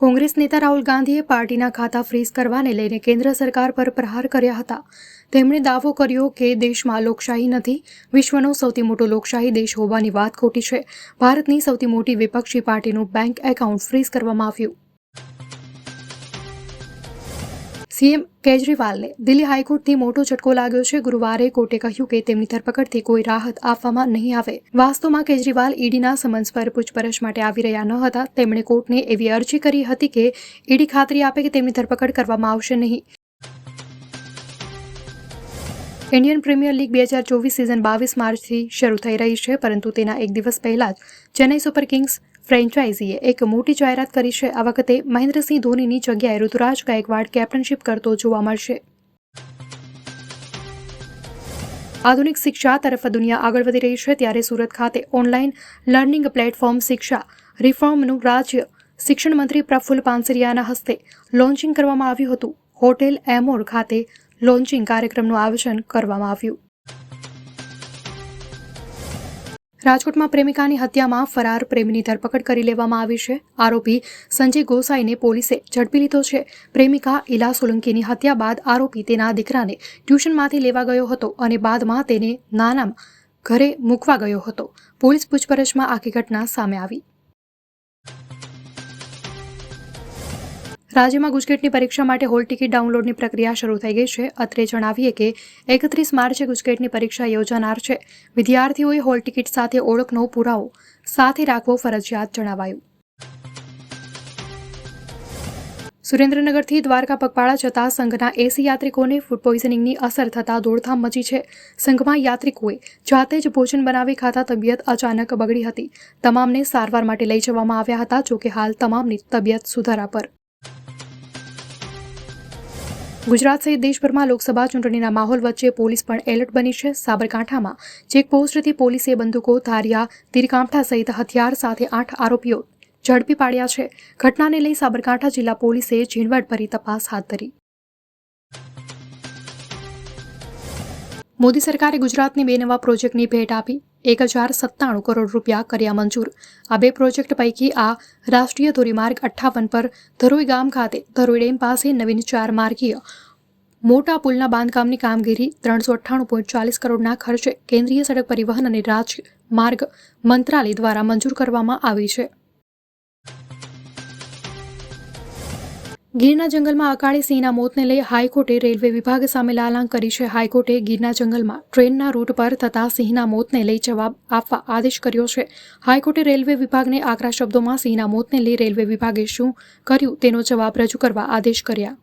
કોંગ્રેસ નેતા રાહુલ ગાંધીએ પાર્ટીના ખાતા ફ્રીઝ કરવાને લઈને કેન્દ્ર સરકાર પર પ્રહાર કર્યા હતા. તેમણે દાવો કર્યો કે દેશમાં લોકશાહી નથી. વિશ્વનો સૌથી મોટો લોકશાહી દેશ હોવાની વાત ખોટી છે. ભારતની સૌથી મોટી વિપક્ષી પાર્ટીનું બેંક એકાઉન્ટ ફ્રીઝ કરવામાં આવ્યું. સીએમ કેજરીવાલને દિલ્હી હાઈકોર્ટથી મોટો ઝટકો લાગ્યો છે. ગુરુવારે કોર્ટે કહ્યું કે તેમની ધરપકડથી કોઈ રાહત આપવામાં નહીં આવે. વાસ્તવમાં કેજરીવાલ ઈડીના સમન્સ પર પૂછપરછ માટે આવી રહ્યા ન હતા. તેમણે કોર્ટને એવી અરજી કરી હતી કે ઈડી ખાતરી આપે કે તેમની ધરપકડ કરવામાં આવશે નહીં. ઇન્ડિયન પ્રીમિયર લીગ 2024 સિઝન 22 માર્ચથી શરૂ થઈ રહી છે, પરંતુ તેના એક દિવસ પહેલા જ ચેન્નઈ સુપર કિંગ્સ ફ્રેન્ચાઇઝીએ એક મોટી જાહેરાત કરી છે. આ વખતે મહેન્દ્રસિંહ ધોનીની જગ્યાએ ઋતુરાજ ગાયકવાડ કેપ્ટનશીપ કરતો જોવા મળશે. આધુનિક શિક્ષા તરફ દુનિયા આગળ વધી રહી છે, ત્યારે સુરત ખાતે ઓનલાઈન લર્નિંગ પ્લેટફોર્મ શિક્ષા રિફોર્મનું રાજ્ય શિક્ષણ મંત્રી પ્રફુલ્લ પાનસરિયાના હસ્તે લોન્ચિંગ કરવામાં આવ્યું હતું. હોટેલ એમોર ખાતે લોન્ચિંગ કાર્યક્રમનું આયોજન કરવામાં આવ્યું. રાજકોટમાં પ્રેમિકાની હત્યામાં ફરાર પ્રેમીની ધરપકડ કરી લેવામાં આવી છે. આરોપી સંજય ગોસાઈને પોલીસે ઝડપી લીધો છે. પ્રેમિકા ઇલા સોલંકીની હત્યા બાદ આરોપી તેના દીકરાને ટ્યુશનમાંથી લેવા ગયો હતો અને બાદમાં તેને નાના ઘરે મૂકવા ગયો હતો. પોલીસ પૂછપરછમાં આખી ઘટના સામે આવી. રાજ્યમાં ગુજકેટની પરીક્ષા માટે હોલ ટિકિટ ડાઉનલોડની પ્રક્રિયા શરૂ થઈ ગઈ છે. અત્રે જણાવીએ કે 31 માર્ચે ગુજકેટની પરીક્ષા યોજાનાર છે. વિદ્યાર્થીઓએ હોલ ટિકિટ સાથે ઓળખનો પુરાવો સાથે રાખવો ફરજિયાત જણાવાયું. સુરેન્દ્રનગરથી દ્વારકા પગપાળા જતા સંઘના એસી યાત્રિકોને ફૂડ પોઈઝનિંગની અસર થતાં દોડધામ મચી છે. સંઘમાં યાત્રિકોએ જાતે જ ભોજન બનાવી ખાતા તબિયત અચાનક બગડી હતી. તમામને સારવાર માટે લઈ જવામાં આવ્યા હતા, જોકે હાલ તમામની તબિયત સુધારા પર. ગુજરાત સહિત દેશભરમાં લોકસભા ચૂંટણીના માહોલ વચ્ચે પોલીસ પણ એલર્ટ બની છે. સાબરકાંઠામાં ચેકપોસ્ટથી પોલીસે બંદૂકો, ધારિયા, તીરકાંઠા સહિત હથિયાર સાથે 8 આરોપીઓ ઝડપી પાડ્યા છે. ઘટનાને લઈ સાબરકાંઠા જિલ્લા પોલીસે ઝીણવટભરી તપાસ હાથ ધરી. મોદી સરકારે ગુજરાતને 2 નવા પ્રોજેક્ટની ભેટ આપી. 1097 કરોડ રૂપિયા કર્યા મંજૂર. આ 2 પ્રોજેક્ટ પૈકી આ રાષ્ટ્રીય ધોરીમાર્ગ 58 પર ધરોઈ ગામ ખાતે ધરોઈ ડેમ પાસે નવીન 4 માર્ગીય મોટા પુલના બાંધકામની કામગીરી 398.40 કરોડના ખર્ચે કેન્દ્રીય સડક પરિવહન અને રાજમાર્ગ મંત્રાલય દ્વારા મંજૂર કરવામાં આવી છે. ગીરના જંગલમાં અકાળે સિંહના મોતને લઈ હાઈકોર્ટે રેલવે વિભાગ સામે લાલાંક કરી છે. હાઈકોર્ટે ગીરના જંગલમાં ટ્રેનના રૂટ પર થતા સિંહના મોતને લઈ જવાબ આપવા આદેશ કર્યો છે. હાઈકોર્ટે રેલવે વિભાગને આકરા શબ્દોમાં સિંહના મોતને લઈ રેલવે વિભાગે શું કર્યું તેનો જવાબ રજૂ કરવા આદેશ કર્યા.